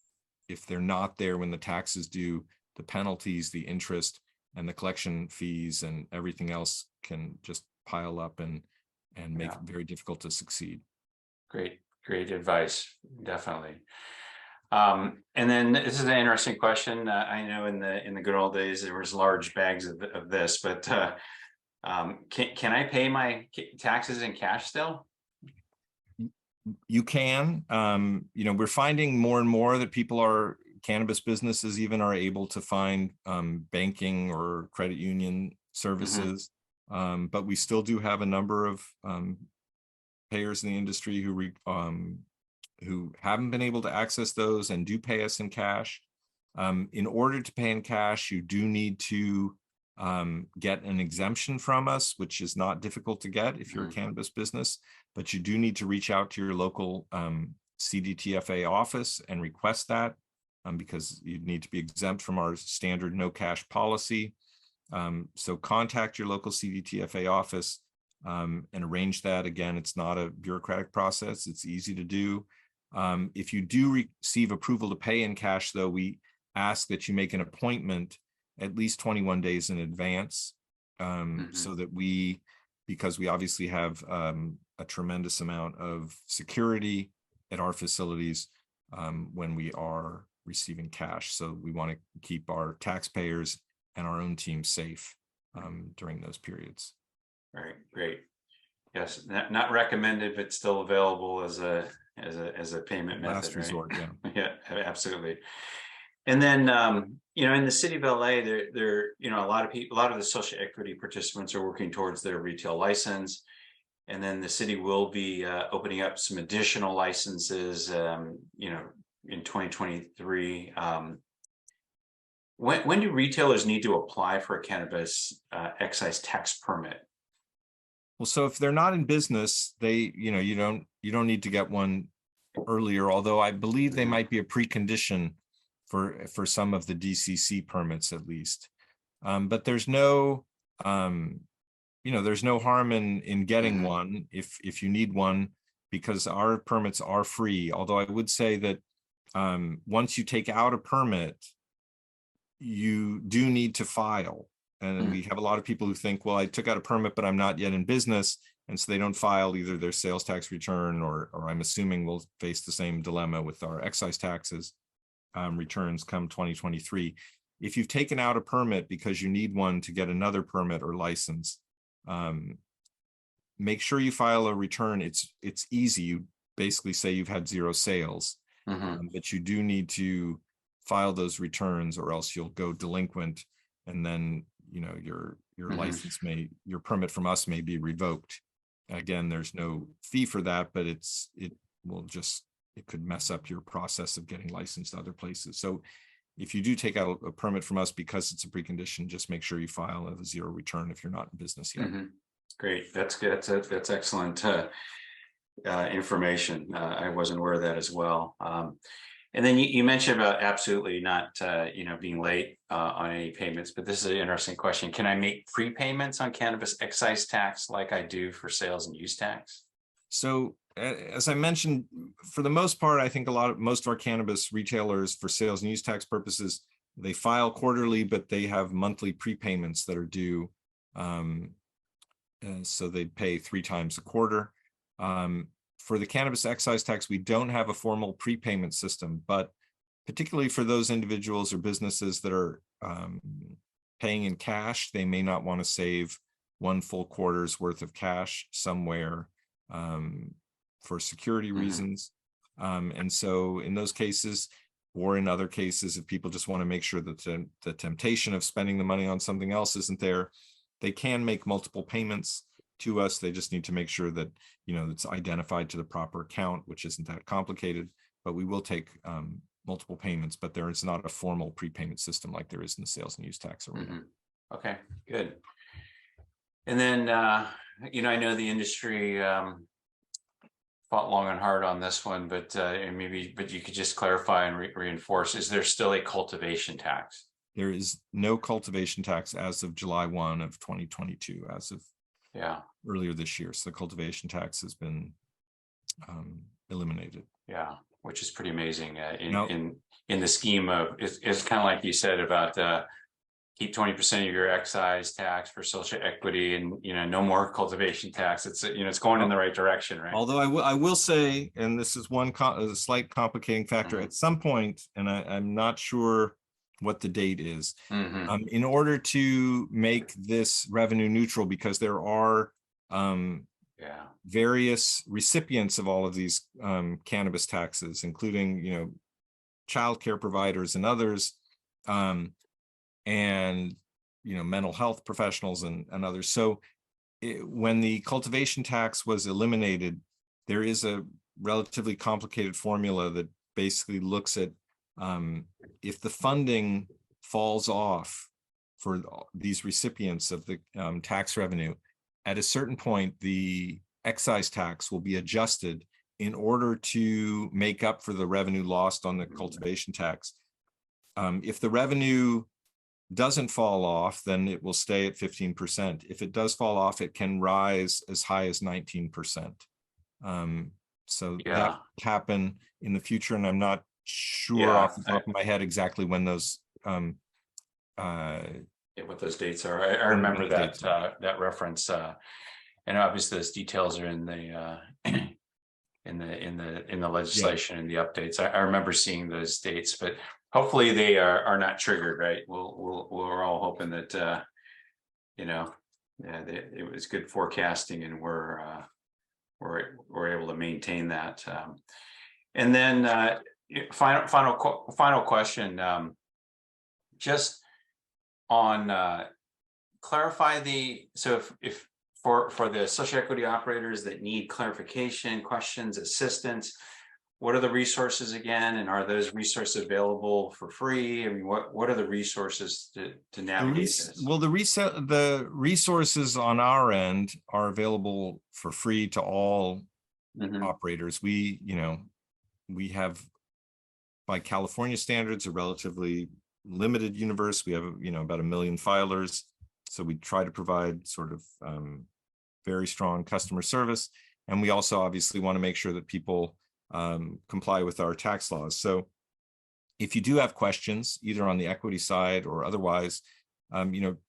they're not there when the tax is due, the penalties, the interest, and the collection fees and everything else can just pile up and make it very difficult to succeed. Great advice, definitely. And then this is an interesting question. I know in the good old days there was large bags of this, but can I pay my taxes in cash still? You can. We're finding more and more that cannabis businesses even are able to find banking or credit union services, but we still do have a number of payers in the industry who haven't been able to access those and do pay us in cash. In order to pay in cash, you do need to get an exemption from us, which is not difficult to get if you're a cannabis business, but you do need to reach out to your local CDTFA office and request that, because you need to be exempt from our standard no cash policy. So contact your local CDTFA office and arrange that. Again, it's not a bureaucratic process. It's easy to do. If you do receive approval to pay in cash, though, we ask that you make an appointment at least 21 days in advance, so that because we obviously have a tremendous amount of security at our facilities, when we are receiving cash. So we want to keep our taxpayers and our own team safe during those periods. Right, great. Yes, not recommended, but still available as a payment method. Last resort, right? yeah. Yeah, absolutely. And then in the city of LA, there a lot of people, a lot of the social equity participants are working towards their retail license. And then the city will be opening up some additional licenses, in 2023. When do retailers need to apply for a cannabis excise tax permit? Well, so if they're not in business, you don't need to get one earlier, although I believe they might be a precondition for some of the DCC permits at least. But there's no there's no harm in getting one if you need one, because our permits are free. Although I would say that once you take out a permit, you do need to file. And we have a lot of people who think, well, I took out a permit, but I'm not yet in business. And so they don't file either their sales tax return, or I'm assuming we'll face the same dilemma with our excise taxes returns come 2023. If you've taken out a permit because you need one to get another permit or license, make sure you file a return. It's easy. You basically say you've had 0 sales, but you do need to file those returns, or else you'll go delinquent, and then your license your permit from us may be revoked. Again, there's no fee for that, but it could mess up your process of getting licensed other places. So if you do take out a permit from us because it's a precondition, just make sure you file a 0 return if you're not in business yet. Great, that's good. That's excellent information. I wasn't aware of that as well. And then you mentioned about absolutely not, being late on any payments, but this is an interesting question. Can I make prepayments on cannabis excise tax like I do for sales and use tax? So as I mentioned, for the most part, I think most of our cannabis retailers, for sales and use tax purposes, they file quarterly, but they have monthly prepayments that are due. And so they pay 3 times a quarter. For the cannabis excise tax, we don't have a formal prepayment system, but particularly for those individuals or businesses that are paying in cash, they may not want to save 1 full quarter's worth of cash somewhere for security reasons. And so in those cases, or in other cases, if people just want to make sure that the temptation of spending the money on something else isn't there, they can make multiple payments to us. They just need to make sure that it's identified to the proper account, which isn't that complicated. But we will take multiple payments, but there is not a formal prepayment system like there is in the sales and use tax arena. Okay, good. And then I know the industry fought long and hard on this one, but you could just clarify and reinforce: is there still a cultivation tax? There is no cultivation tax as of July 1 of 2022, as of earlier this year. So the cultivation tax has been eliminated. Yeah, which is pretty amazing in the scheme of it's kind of like you said about keep 20% of your excise tax for social equity, and no more cultivation tax. It's it's going in the right direction, right? Although I will say, and this is a slight complicating factor, at some point, and I'm not sure what the date is, in order to make this revenue neutral, because there are various recipients of all of these cannabis taxes, including childcare providers and others, and mental health professionals and others. So when the cultivation tax was eliminated, there is a relatively complicated formula that basically looks at if the funding falls off for these recipients of the tax revenue, at a certain point, the excise tax will be adjusted in order to make up for the revenue lost on the cultivation tax. If the revenue doesn't fall off, then it will stay at 15%. If it does fall off, it can rise as high as 19%. So that will happen in the future, and I'm not sure off the top of my head exactly when those what those dates are. I remember that reference, and obviously those details are in the in the legislation and the updates. I remember seeing those dates, but hopefully they are not triggered, right? We're all hoping that it was good forecasting, and we're able to maintain that. And then final question, just on clarify so if for the social equity operators that need clarification, questions, assistance, what are the resources again, and are those resources available for free? I mean, what are the resources to navigate this? Well, the resources on our end are available for free to all operators. We have, by California standards, a relatively limited universe. We have about 1 million filers, so we try to provide sort of very strong customer service, and we also obviously want to make sure that people comply with our tax laws. So if you do have questions, either on the equity side or otherwise,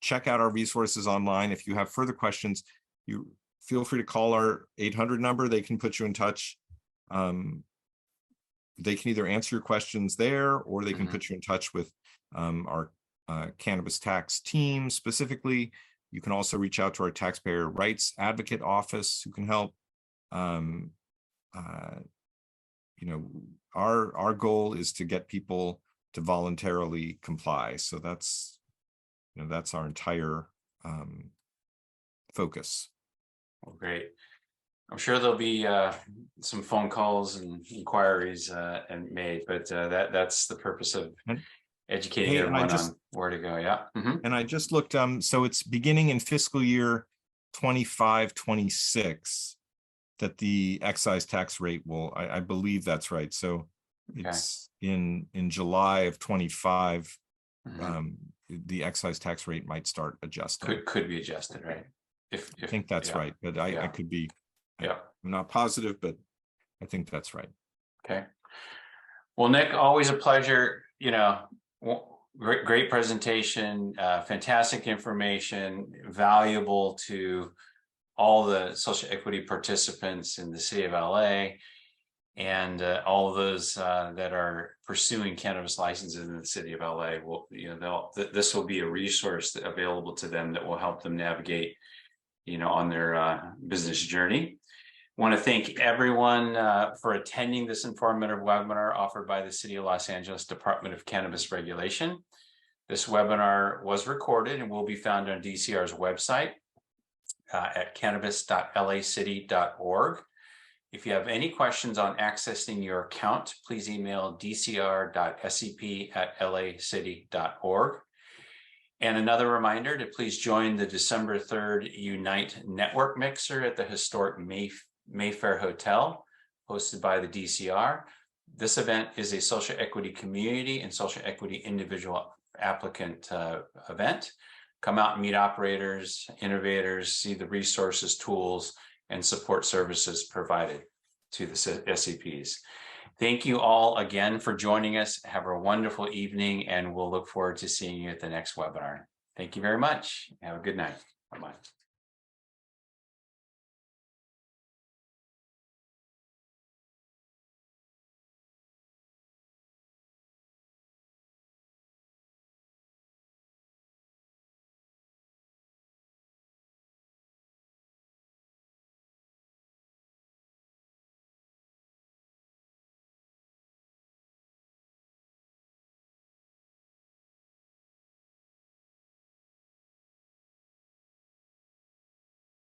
check out our resources online. If you have further questions, you feel free to call our 800 number. They can put you in touch. They can either answer your questions there, or they can put you in touch with our cannabis tax team specifically. You can also reach out to our taxpayer rights advocate office, who can help. Our goal is to get people to voluntarily comply. So that's our entire focus. Well, great. I'm sure there'll be some phone calls and inquiries and made, but that's the purpose of educating everyone on where to go. Yeah. And I just looked, so it's beginning in fiscal year 25-26 that the excise tax rate will, I believe that's right. So it's in July of 25, the excise tax rate might start adjusting. Could be adjusted, right? If I think that's right, but I could be, I'm not positive, but I think that's right. Okay. Well, Nick, always a pleasure. Great presentation, fantastic information, valuable to all the social equity participants in the city of LA, and all of those that are pursuing cannabis licenses in the city of LA. This will be a resource available to them that will help them navigate, on their business journey. I want to thank everyone for attending this informative webinar offered by the City of Los Angeles Department of Cannabis Regulation. This webinar was recorded and will be found on DCR's website at cannabis.lacity.org. If you have any questions on accessing your account, please email dcr.scp@lacity.org. And another reminder to please join the December 3rd Unite Network Mixer at the historic Mayfair Hotel, hosted by the DCR. This event is a social equity community and social equity individual applicant event. Come out and meet operators, innovators, see the resources, tools, and support services provided to the SCPs. Thank you all again for joining us. Have a wonderful evening, and we'll look forward to seeing you at the next webinar. Thank you very much. Have a good night. Bye-bye.